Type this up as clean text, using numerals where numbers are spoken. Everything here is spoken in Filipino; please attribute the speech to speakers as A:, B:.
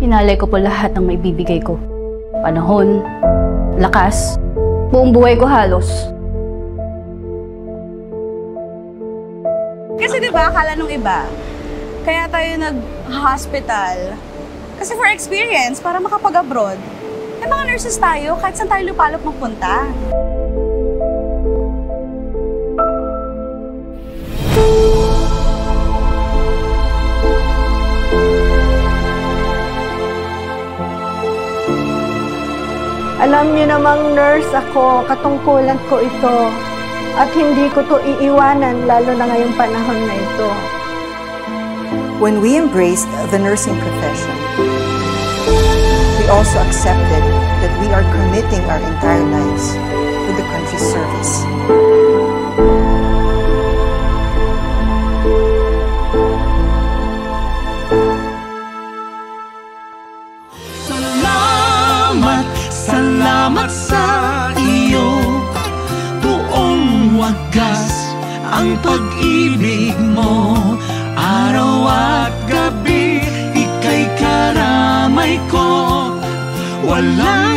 A: Inalay ko po lahat ng maibibigay ko. Panahon, lakas, buong buhay ko halos.
B: Kasi diba, akala nung iba, kaya tayo nag-hospital. Kasi for experience, para makapag-abroad. Eh mga nurses tayo, kahit saan tayo lupalop magpunta.
C: Alam niyo namang nurse ako, katungkulan ko ito. At hindi ko to iiwanan, lalo na ngayong panahon na ito.
D: When we embraced the nursing profession, we also accepted that we are committing our entire lives to the country's service.
E: Salamat sa iyo, buong wagas ang pag-ibig mo. Araw at gabi, ika'y karamay ko. Wala